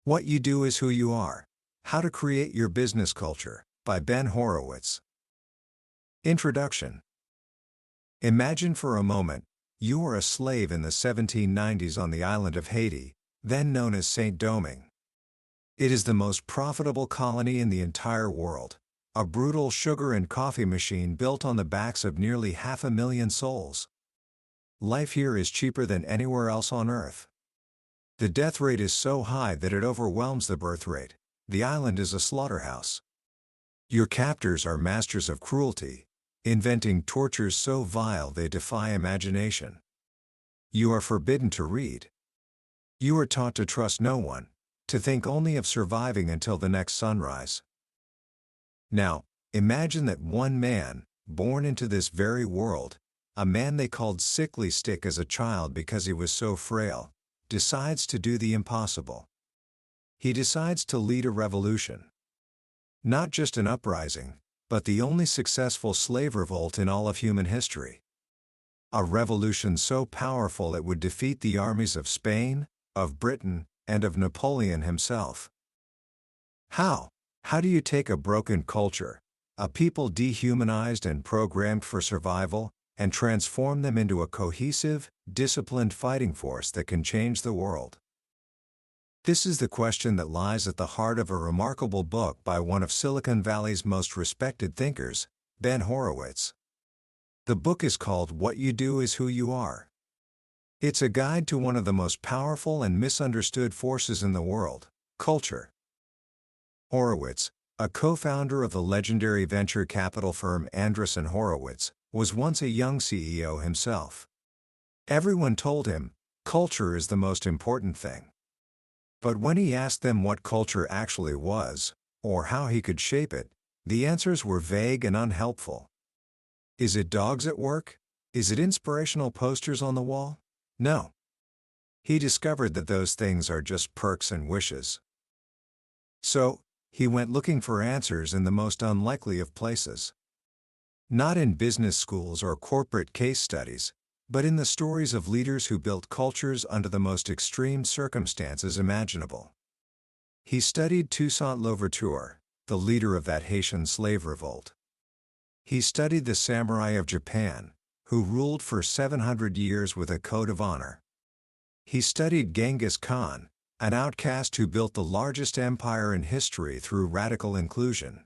What You Do Is Who You Are. How to Create Your Business Culture, by Ben Horowitz. Introduction. Imagine for a moment, you are a slave in the 1790s on the island of Haiti, then known as Saint-Domingue. It is the most profitable colony in the entire world, a brutal sugar and coffee machine built on the backs of nearly 500,000 souls. Life here is cheaper than anywhere else on Earth. The death rate is so high that it overwhelms the birth rate. The island is a slaughterhouse. Your captors are masters of cruelty, inventing tortures so vile they defy imagination. You are forbidden to read. You are taught to trust no one, to think only of surviving until the next sunrise. Now, imagine that one man, born into this very world, a man they called Sickly Stick as a child because he was so frail, decides to do the impossible. He decides to lead a revolution. Not just an uprising, but the only successful slave revolt in all of human history. A revolution so powerful it would defeat the armies of Spain, of Britain, and of Napoleon himself. How? How do you take a broken culture, a people dehumanized and programmed for survival, and transform them into a cohesive, disciplined fighting force that can change the world? This is the question that lies at the heart of a remarkable book by one of Silicon Valley's most respected thinkers, Ben Horowitz. The book is called What You Do Is Who You Are. It's a guide to one of the most powerful and misunderstood forces in the world, culture. Horowitz, a co-founder of the legendary venture capital firm Andreessen Horowitz, was once a young CEO himself. Everyone told him, culture is the most important thing. But when he asked them what culture actually was, or how he could shape it, the answers were vague and unhelpful. Is it dogs at work? Is it inspirational posters on the wall? No. He discovered that those things are just perks and wishes. So, he went looking for answers in the most unlikely of places. Not in business schools or corporate case studies, but in the stories of leaders who built cultures under the most extreme circumstances imaginable. He studied Toussaint Louverture, the leader of that Haitian slave revolt. He studied the samurai of Japan, who ruled for 700 years with a code of honor. He studied Genghis Khan, an outcast who built the largest empire in history through radical inclusion.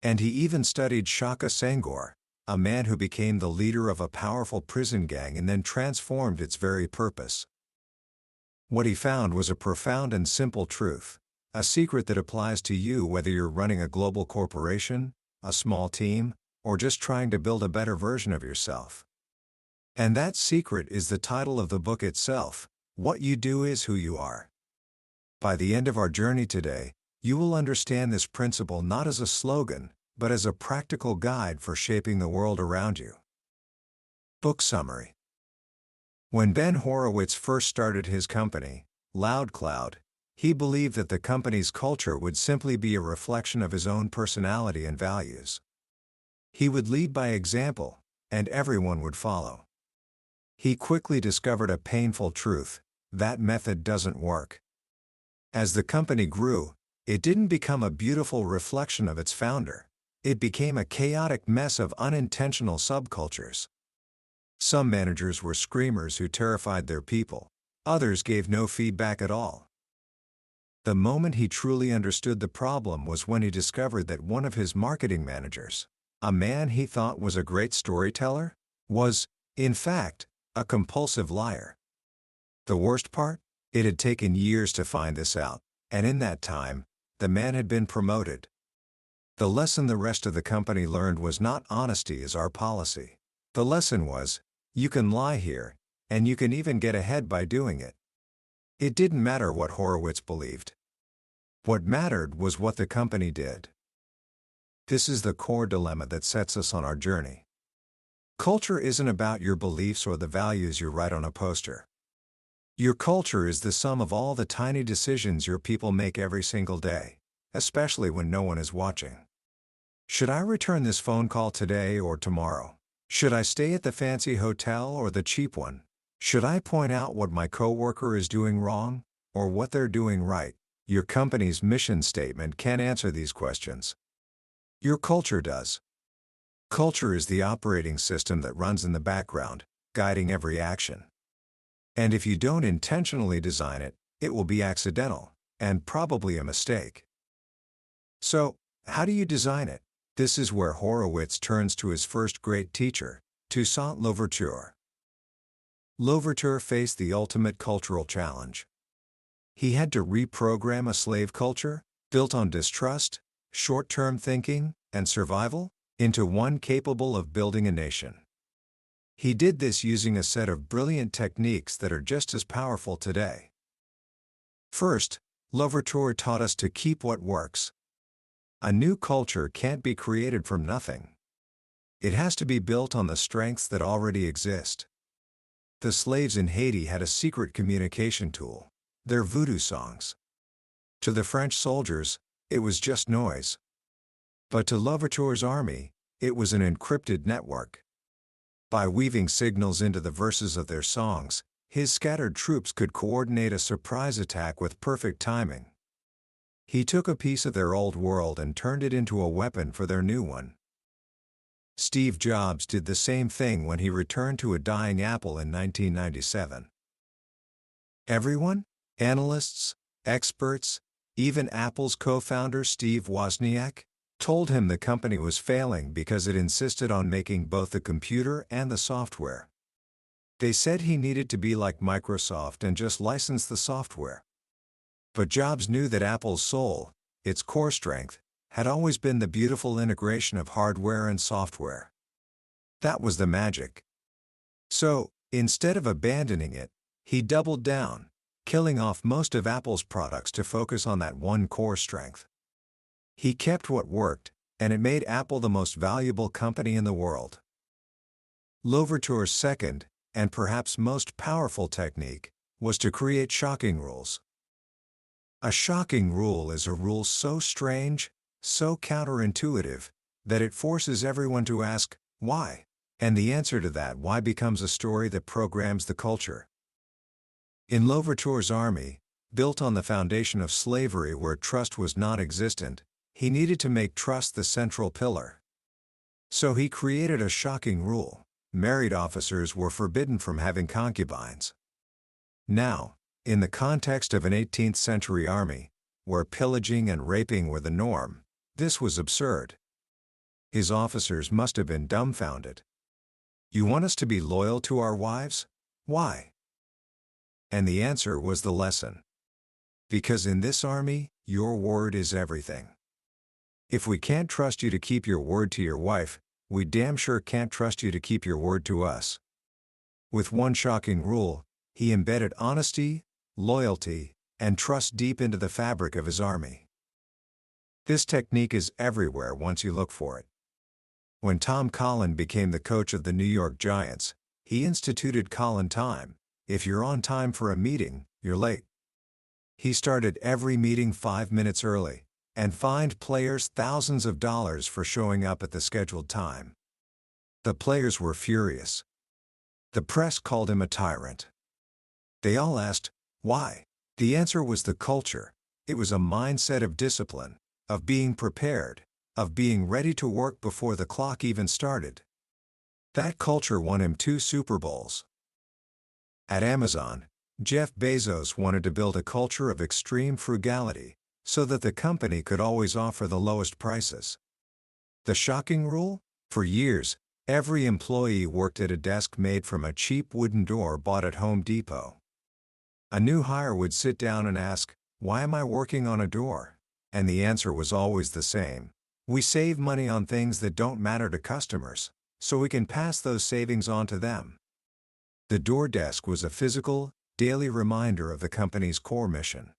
And he even studied Shaka Senghor, a man who became the leader of a powerful prison gang and then transformed its very purpose. What he found was a profound and simple truth, a secret that applies to you whether you're running a global corporation, a small team, or just trying to build a better version of yourself. And that secret is the title of the book itself, What You Do Is Who You Are. By the end of our journey today, you will understand this principle not as a slogan, but as a practical guide for shaping the world around you. Book summary. When Ben Horowitz first started his company, LoudCloud, he believed that the company's culture would simply be a reflection of his own personality and values. He would lead by example, and everyone would follow. He quickly discovered a painful truth: that method doesn't work. As the company grew, it didn't become a beautiful reflection of its founder. It became a chaotic mess of unintentional subcultures. Some managers were screamers who terrified their people. Others gave no feedback at all. The moment he truly understood the problem was when he discovered that one of his marketing managers, a man he thought was a great storyteller, was, in fact, a compulsive liar. The worst part? It had taken years to find this out, and in that time, the man had been promoted. The lesson the rest of the company learned was not honesty is our policy. The lesson was, you can lie here, and you can even get ahead by doing it. It didn't matter what Horowitz believed. What mattered was what the company did. This is the core dilemma that sets us on our journey. Culture isn't about your beliefs or the values you write on a poster. Your culture is the sum of all the tiny decisions your people make every single day, especially when no one is watching. Should I return this phone call today or tomorrow? Should I stay at the fancy hotel or the cheap one? Should I point out what my coworker is doing wrong, or what they're doing right? Your company's mission statement can't answer these questions. Your culture does. Culture is the operating system that runs in the background, guiding every action. And if you don't intentionally design it, it will be accidental, and probably a mistake. So, how do you design it? This is where Horowitz turns to his first great teacher, Toussaint Louverture. Louverture faced the ultimate cultural challenge. He had to reprogram a slave culture, built on distrust, short-term thinking, and survival, into one capable of building a nation. He did this using a set of brilliant techniques that are just as powerful today. First, Louverture taught us to keep what works. A new culture can't be created from nothing. It has to be built on the strengths that already exist. The slaves in Haiti had a secret communication tool: their voodoo songs. To the French soldiers, it was just noise. But to Louverture's army, it was an encrypted network. By weaving signals into the verses of their songs, his scattered troops could coordinate a surprise attack with perfect timing. He took a piece of their old world and turned it into a weapon for their new one. Steve Jobs did the same thing when he returned to a dying Apple in 1997. Everyone, analysts, experts, even Apple's co-founder Steve Wozniak, told him the company was failing because it insisted on making both the computer and the software. They said he needed to be like Microsoft and just license the software. But Jobs knew that Apple's soul, its core strength, had always been the beautiful integration of hardware and software. That was the magic. So, instead of abandoning it, he doubled down, killing off most of Apple's products to focus on that one core strength. He kept what worked, and it made Apple the most valuable company in the world. Louverture's second, and perhaps most powerful technique, was to create shocking rules. A shocking rule is a rule so strange, so counterintuitive, that it forces everyone to ask, why? And the answer to that why becomes a story that programs the culture. In Louverture's army, built on the foundation of slavery where trust was non-existent, he needed to make trust the central pillar. So he created a shocking rule: married officers were forbidden from having concubines. Now, in the context of an 18th century army, where pillaging and raping were the norm, this was absurd. His officers must have been dumbfounded. You want us to be loyal to our wives? Why? And the answer was the lesson. Because in this army, your word is everything. If we can't trust you to keep your word to your wife, we damn sure can't trust you to keep your word to us. With one shocking rule, he embedded honesty, loyalty, and trust deep into the fabric of his army. This technique is everywhere once you look for it. When Tom Collin became the coach of the New York Giants, he instituted Collin time. If you're on time for a meeting, you're late. He started every meeting 5 minutes early, and fined players thousands of dollars for showing up at the scheduled time. The players were furious. The press called him a tyrant. They all asked, why? The answer was the culture. It was a mindset of discipline, of being prepared, of being ready to work before the clock even started. That culture won him 2 Super Bowls. At Amazon, Jeff Bezos wanted to build a culture of extreme frugality, so that the company could always offer the lowest prices. The shocking rule? For years, every employee worked at a desk made from a cheap wooden door bought at Home Depot. A new hire would sit down and ask, why am I working on a door? And the answer was always the same: we save money on things that don't matter to customers, so we can pass those savings on to them. The door desk was a physical, daily reminder of the company's core mission.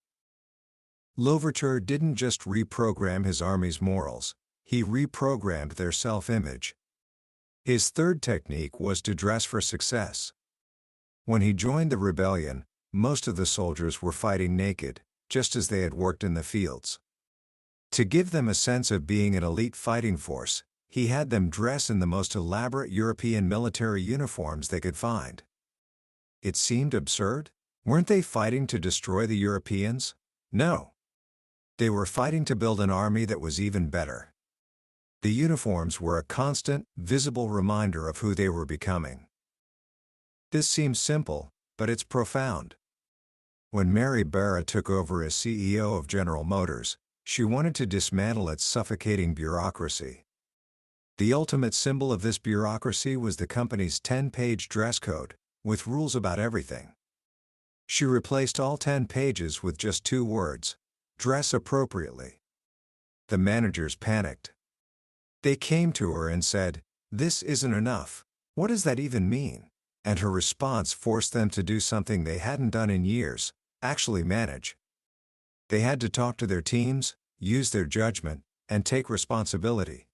Louverture didn't just reprogram his army's morals, he reprogrammed their self-image. His third technique was to dress for success. When he joined the rebellion, most of the soldiers were fighting naked, just as they had worked in the fields. To give them a sense of being an elite fighting force, he had them dress in the most elaborate European military uniforms they could find. It seemed absurd. Weren't they fighting to destroy the Europeans? No. They were fighting to build an army that was even better. The uniforms were a constant, visible reminder of who they were becoming. This seems simple, but it's profound. When Mary Barra took over as CEO of General Motors, she wanted to dismantle its suffocating bureaucracy. The ultimate symbol of this bureaucracy was the company's 10-page dress code, with rules about everything. She replaced all 10 pages with just 2 words: dress appropriately. The managers panicked. They came to her and said, "This isn't enough. What does that even mean?" And her response forced them to do something they hadn't done in years: actually manage. They had to talk to their teams, use their judgment, and take responsibility.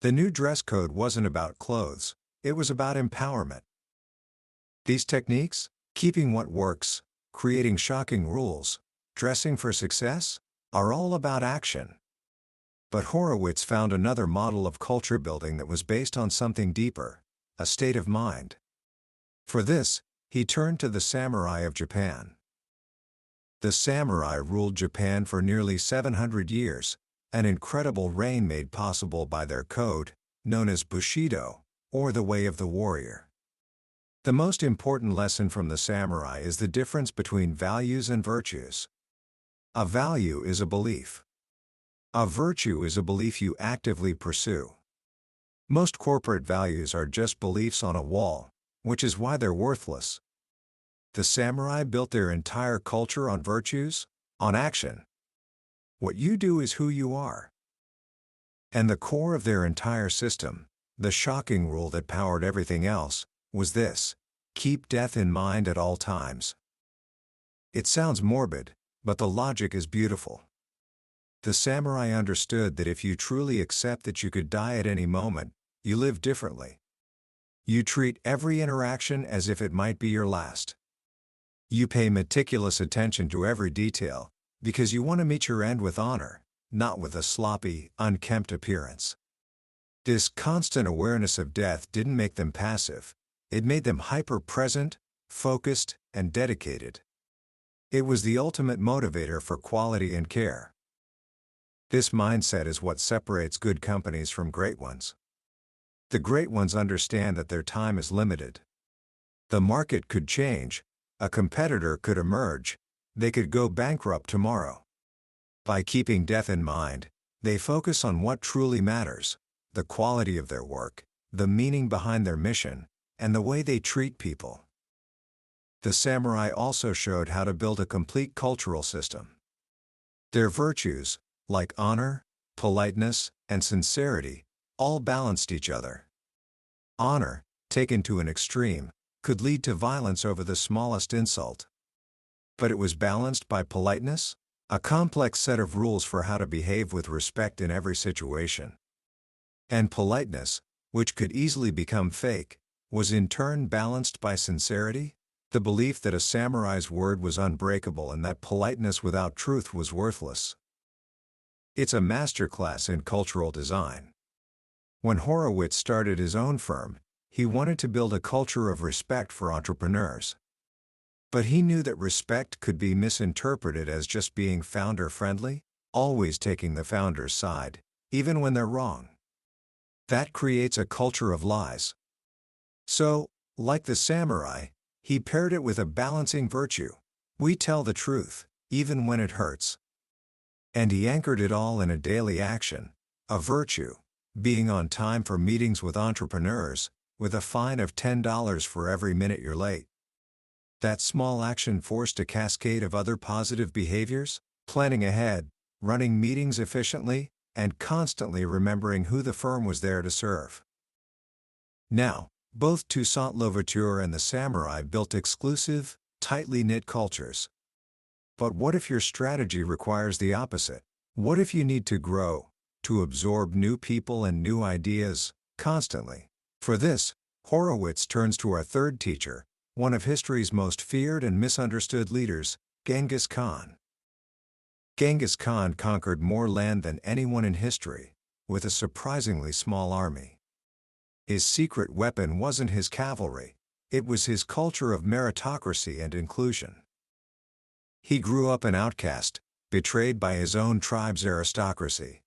The new dress code wasn't about clothes, it was about empowerment. These techniques, keeping what works, creating shocking rules, dressing for success, are all about action. But Horowitz found another model of culture building that was based on something deeper: a state of mind. For this, he turned to the samurai of Japan. The samurai ruled Japan for nearly 700 years, an incredible reign made possible by their code, known as Bushido, or the way of the warrior. The most important lesson from the samurai is the difference between values and virtues. A value is a belief. A virtue is a belief you actively pursue. Most corporate values are just beliefs on a wall, which is why they're worthless. The samurai built their entire culture on virtues, on action. What you do is who you are. And the core of their entire system, the shocking rule that powered everything else, was this: keep death in mind at all times. It sounds morbid, but the logic is beautiful. The samurai understood that if you truly accept that you could die at any moment, you live differently. You treat every interaction as if it might be your last. You pay meticulous attention to every detail, because you want to meet your end with honor, not with a sloppy, unkempt appearance. This constant awareness of death didn't make them passive, it made them hyper-present, focused, and dedicated. It was the ultimate motivator for quality and care. This mindset is what separates good companies from great ones. The great ones understand that their time is limited. The market could change, a competitor could emerge, they could go bankrupt tomorrow. By keeping death in mind, they focus on what truly matters: the quality of their work, the meaning behind their mission, and the way they treat people. The samurai also showed how to build a complete cultural system. Their virtues, like honor, politeness, and sincerity, all balanced each other. Honor, taken to an extreme, could lead to violence over the smallest insult. But it was balanced by politeness, a complex set of rules for how to behave with respect in every situation. And politeness, which could easily become fake, was in turn balanced by sincerity, the belief that a samurai's word was unbreakable and that politeness without truth was worthless. It's a masterclass in cultural design. When Horowitz started his own firm, he wanted to build a culture of respect for entrepreneurs. But he knew that respect could be misinterpreted as just being founder-friendly, always taking the founder's side, even when they're wrong. That creates a culture of lies. So, like the samurai, he paired it with a balancing virtue: we tell the truth, even when it hurts. And he anchored it all in a daily action, a virtue: being on time for meetings with entrepreneurs, with a fine of $10 for every minute you're late. That small action forced a cascade of other positive behaviors: planning ahead, running meetings efficiently, and constantly remembering who the firm was there to serve. Now, both Toussaint Louverture and the samurai built exclusive, tightly knit cultures. But what if your strategy requires the opposite? What if you need to grow, to absorb new people and new ideas, constantly? For this, Horowitz turns to our third teacher, one of history's most feared and misunderstood leaders, Genghis Khan. Genghis Khan conquered more land than anyone in history, with a surprisingly small army. His secret weapon wasn't his cavalry, it was his culture of meritocracy and inclusion. He grew up an outcast, betrayed by his own tribe's aristocracy.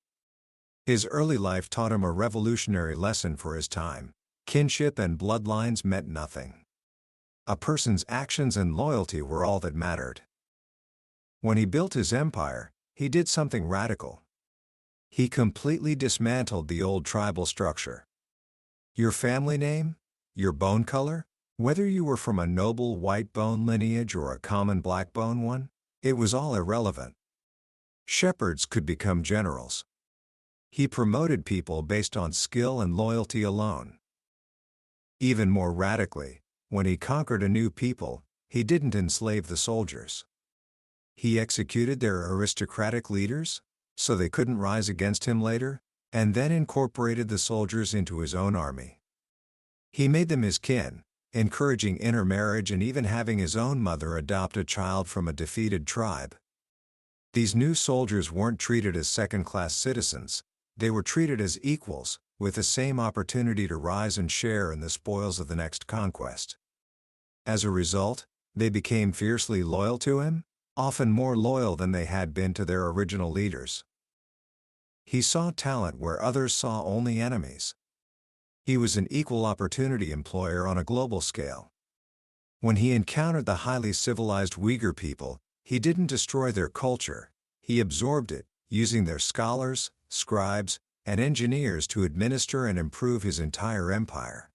His early life taught him a revolutionary lesson for his time: kinship and bloodlines meant nothing. A person's actions and loyalty were all that mattered. When he built his empire, he did something radical. He completely dismantled the old tribal structure. Your family name? Your bone color? Whether you were from a noble white bone lineage or a common black bone one, it was all irrelevant. Shepherds could become generals. He promoted people based on skill and loyalty alone. Even more radically, when he conquered a new people, he didn't enslave the soldiers. He executed their aristocratic leaders, so they couldn't rise against him later, and then incorporated the soldiers into his own army. He made them his kin, encouraging intermarriage and even having his own mother adopt a child from a defeated tribe. These new soldiers weren't treated as second-class citizens, they were treated as equals, with the same opportunity to rise and share in the spoils of the next conquest. As a result, they became fiercely loyal to him, often more loyal than they had been to their original leaders. He saw talent where others saw only enemies. He was an equal opportunity employer on a global scale. When he encountered the highly civilized Uyghur people, he didn't destroy their culture, he absorbed it, using their scholars, scribes, and engineers to administer and improve his entire empire.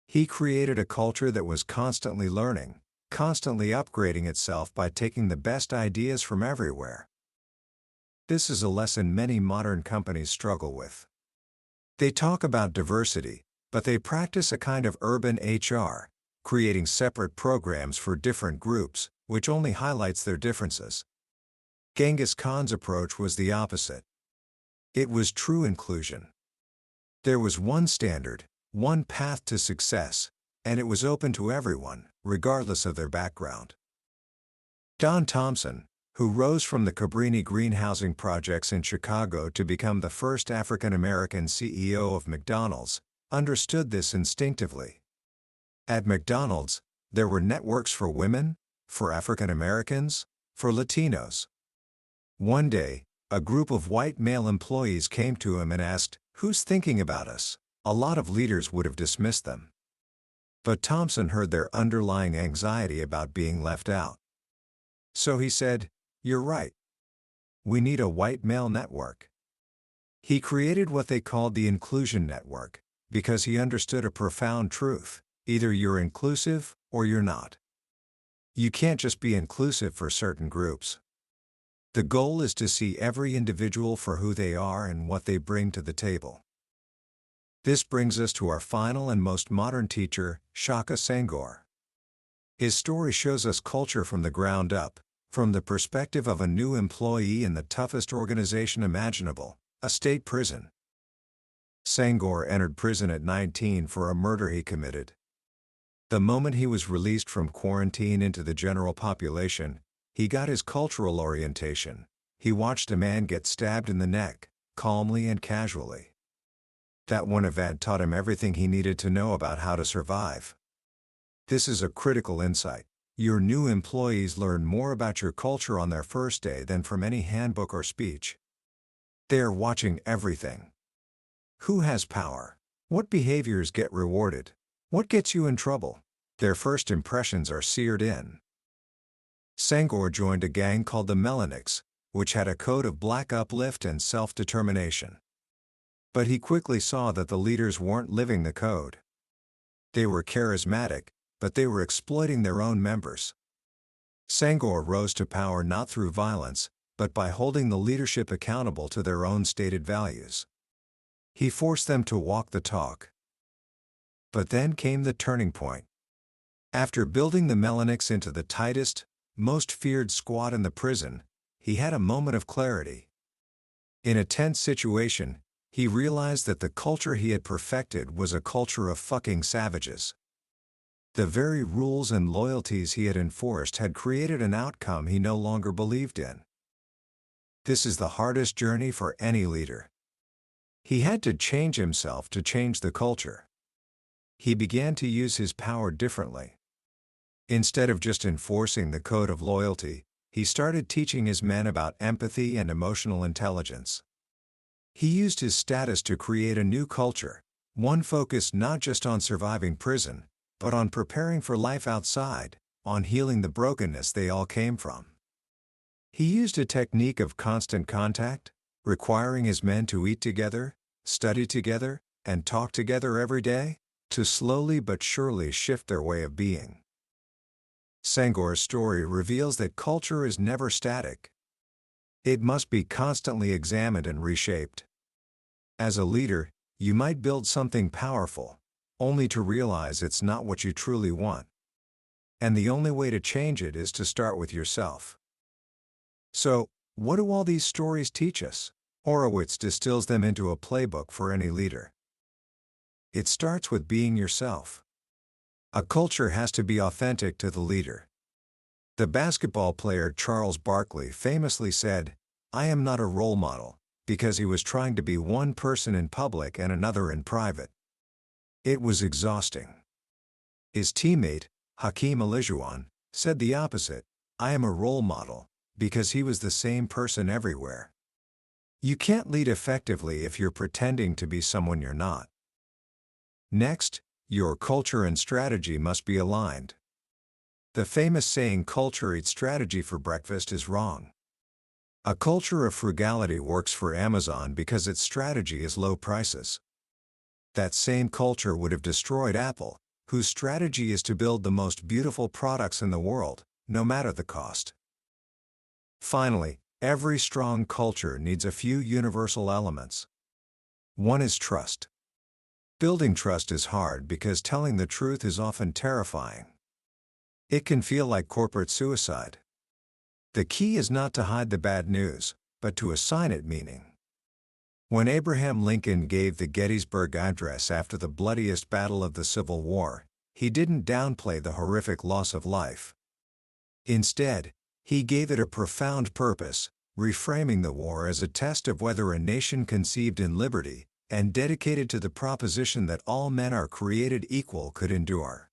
He created a culture that was constantly learning, constantly upgrading itself by taking the best ideas from everywhere. This is a lesson many modern companies struggle with. They talk about diversity, but they practice a kind of urban HR, creating separate programs for different groups, which only highlights their differences. Genghis Khan's approach was the opposite. It was true inclusion. There was one standard, one path to success, and it was open to everyone, regardless of their background. Don Thompson, who rose from the Cabrini Green housing projects in Chicago to become the first African-American CEO of McDonald's, understood this instinctively. At McDonald's, there were networks for women, for African Americans, for Latinos. One day, a group of white male employees came to him and asked, "Who's thinking about us?" A lot of leaders would have dismissed them. But Thompson heard their underlying anxiety about being left out. So he said, "You're right. We need a white male network." He created what they called the Inclusion Network, because he understood a profound truth: either you're inclusive or you're not. You can't just be inclusive for certain groups. The goal is to see every individual for who they are and what they bring to the table. This brings us to our final and most modern teacher, Shaka Senghor. His story shows us culture from the ground up, from the perspective of a new employee in the toughest organization imaginable, a state prison. Senghor entered prison at 19 for a murder he committed. The moment he was released from quarantine into the general population, he got his cultural orientation. He watched a man get stabbed in the neck, calmly and casually. That one event taught him everything he needed to know about how to survive. This is a critical insight. Your new employees learn more about your culture on their first day than from any handbook or speech. They are watching everything. Who has power? What behaviors get rewarded? What gets you in trouble? Their first impressions are seared in. Senghor joined a gang called the Melanics, which had a code of black uplift and self-determination. But he quickly saw that the leaders weren't living the code. They were charismatic, but they were exploiting their own members. Senghor rose to power not through violence, but by holding the leadership accountable to their own stated values. He forced them to walk the talk. But then came the turning point. After building the Melanics into the tightest, most feared squad in the prison, he had a moment of clarity. In a tense situation, he realized that the culture he had perfected was a culture of fucking savages. The very rules and loyalties he had enforced had created an outcome he no longer believed in. This is the hardest journey for any leader. He had to change himself to change the culture. He began to use his power differently. Instead of just enforcing the code of loyalty, he started teaching his men about empathy and emotional intelligence. He used his status to create a new culture, one focused not just on surviving prison, but on preparing for life outside, on healing the brokenness they all came from. He used a technique of constant contact, requiring his men to eat together, study together, and talk together every day, to slowly but surely shift their way of being. Senghor's story reveals that culture is never static. It must be constantly examined and reshaped. As a leader, you might build something powerful, only to realize it's not what you truly want. And the only way to change it is to start with yourself. So, what do all these stories teach us? Horowitz distills them into a playbook for any leader. It starts with being yourself. A culture has to be authentic to the leader. The basketball player Charles Barkley famously said, "I am not a role model," because he was trying to be one person in public and another in private. It was exhausting. His teammate, Hakeem Olajuwon, said the opposite, "I am a role model," because he was the same person everywhere. You can't lead effectively if you're pretending to be someone you're not. Next, your culture and strategy must be aligned. The famous saying "culture eats strategy for breakfast" is wrong. A culture of frugality works for Amazon because its strategy is low prices. That same culture would have destroyed Apple, whose strategy is to build the most beautiful products in the world, no matter the cost. Finally, every strong culture needs a few universal elements. One is trust. Building trust is hard because telling the truth is often terrifying. It can feel like corporate suicide. The key is not to hide the bad news, but to assign it meaning. When Abraham Lincoln gave the Gettysburg Address after the bloodiest battle of the Civil War, he didn't downplay the horrific loss of life. Instead, he gave it a profound purpose, reframing the war as a test of whether a nation conceived in liberty, and dedicated to the proposition that all men are created equal could endure.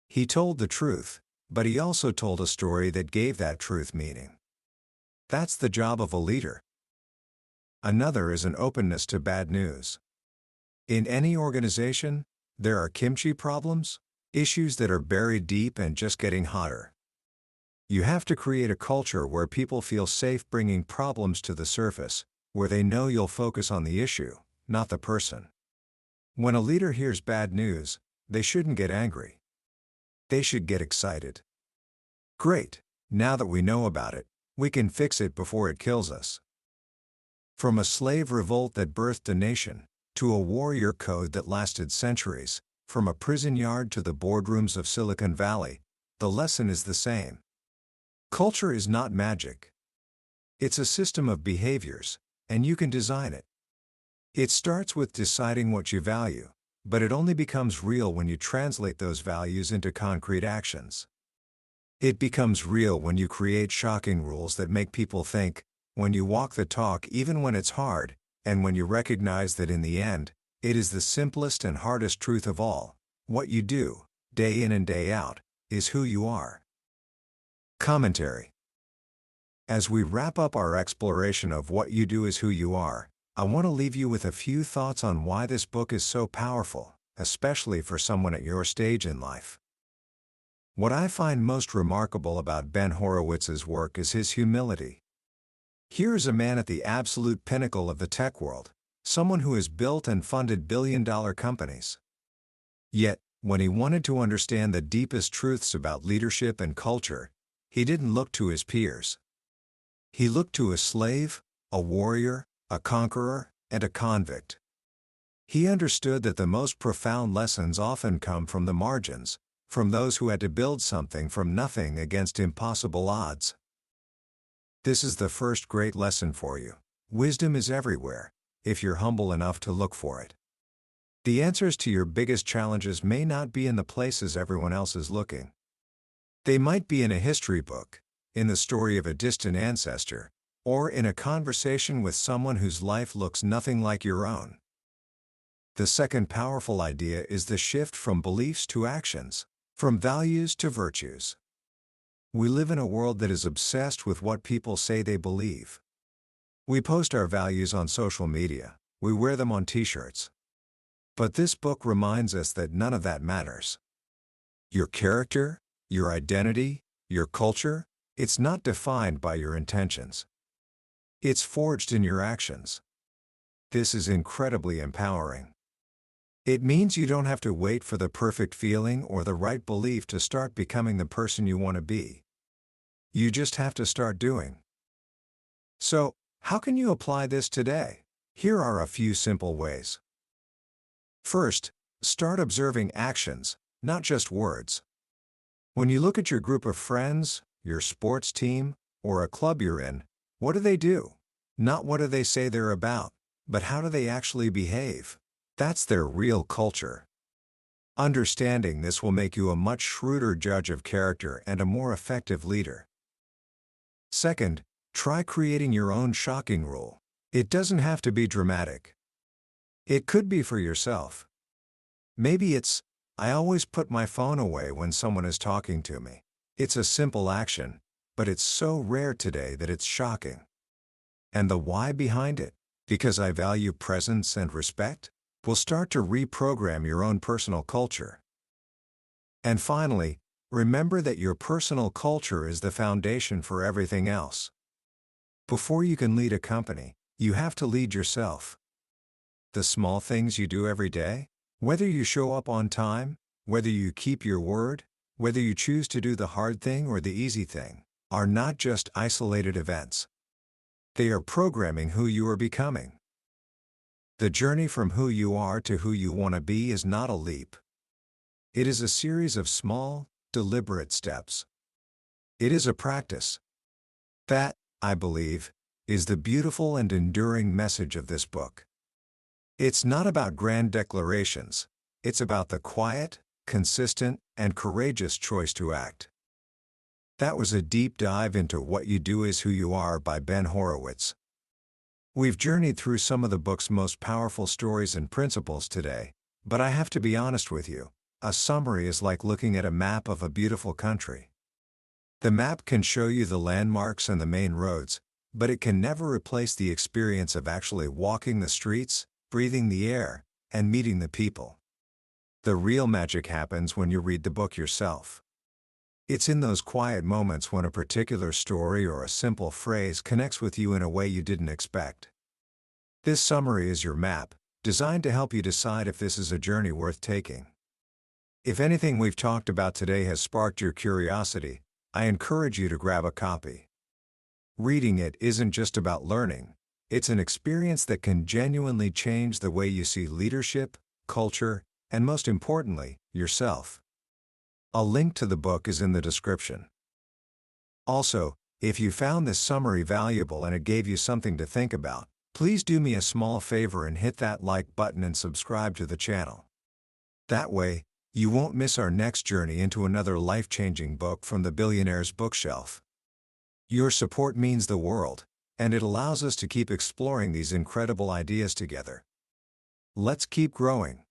He told the truth, but he also told a story that gave that truth meaning. That's the job of a leader. Another is an openness to bad news. In any organization, there are kimchi problems, issues that are buried deep and just getting hotter. You have to create a culture where people feel safe bringing problems to the surface, where they know you'll focus on the issue, not the person. When a leader hears bad news, they shouldn't get angry. They should get excited. Great, now that we know about it, we can fix it before it kills us. From a slave revolt that birthed a nation, to a warrior code that lasted centuries, from a prison yard to the boardrooms of Silicon Valley, the lesson is the same. Culture is not magic. It's a system of behaviors, and you can design it. It starts with deciding what you value, but it only becomes real when you translate those values into concrete actions. It becomes real when you create shocking rules that make people think, when you walk the talk even when it's hard, and when you recognize that in the end, it is the simplest and hardest truth of all: what you do, day in and day out, is who you are. Commentary. As we wrap up our exploration of what you do is who you are, I want to leave you with a few thoughts on why this book is so powerful, especially for someone at your stage in life. What I find most remarkable about Ben Horowitz's work is his humility. Here is a man at the absolute pinnacle of the tech world, someone who has built and funded billion-dollar companies. Yet, when he wanted to understand the deepest truths about leadership and culture, he didn't look to his peers. He looked to a slave, a warrior, a conqueror, and a convict. He understood that the most profound lessons often come from the margins, from those who had to build something from nothing against impossible odds. This is the first great lesson for you. Wisdom is everywhere, if you're humble enough to look for it. The answers to your biggest challenges may not be in the places everyone else is looking. They might be in a history book, in the story of a distant ancestor, or in a conversation with someone whose life looks nothing like your own. The second powerful idea is the shift from beliefs to actions, from values to virtues. We live in a world that is obsessed with what people say they believe. We post our values on social media, we wear them on t-shirts. But this book reminds us that none of that matters. Your character, your identity, your culture, it's not defined by your intentions. It's forged in your actions. This is incredibly empowering. It means you don't have to wait for the perfect feeling or the right belief to start becoming the person you want to be. You just have to start doing. So, how can you apply this today? Here are a few simple ways. First, start observing actions, not just words. When you look at your group of friends, your sports team, or a club you're in, what do they do? Not what do they say they're about, but how do they actually behave? That's their real culture. Understanding this will make you a much shrewder judge of character and a more effective leader. Second, try creating your own shocking rule. It doesn't have to be dramatic. It could be for yourself. Maybe it's, I always put my phone away when someone is talking to me. It's a simple action, but it's so rare today that it's shocking. And the why behind it, because I value presence and respect, will start to reprogram your own personal culture. And finally, remember that your personal culture is the foundation for everything else. Before you can lead a company, you have to lead yourself. The small things you do every day, whether you show up on time, whether you keep your word, whether you choose to do the hard thing or the easy thing, are not just isolated events. They are programming who you are becoming. The journey from who you are to who you want to be is not a leap. It is a series of small, deliberate steps. It is a practice. That, I believe, is the beautiful and enduring message of this book. It's not about grand declarations, it's about the quiet, consistent, and courageous choice to act. That was a deep dive into What You Do Is Who You Are by Ben Horowitz. We've journeyed through some of the book's most powerful stories and principles today, but I have to be honest with you, a summary is like looking at a map of a beautiful country. The map can show you the landmarks and the main roads, but it can never replace the experience of actually walking the streets, breathing the air, and meeting the people. The real magic happens when you read the book yourself. It's in those quiet moments when a particular story or a simple phrase connects with you in a way you didn't expect. This summary is your map, designed to help you decide if this is a journey worth taking. If anything we've talked about today has sparked your curiosity, I encourage you to grab a copy. Reading it isn't just about learning, it's an experience that can genuinely change the way you see leadership, culture, and most importantly, yourself. A link to the book is in the description. Also, if you found this summary valuable and it gave you something to think about, please do me a small favor and hit that like button and subscribe to the channel. That way, you won't miss our next journey into another life-changing book from the billionaire's bookshelf. Your support means the world, and it allows us to keep exploring these incredible ideas together. Let's keep growing.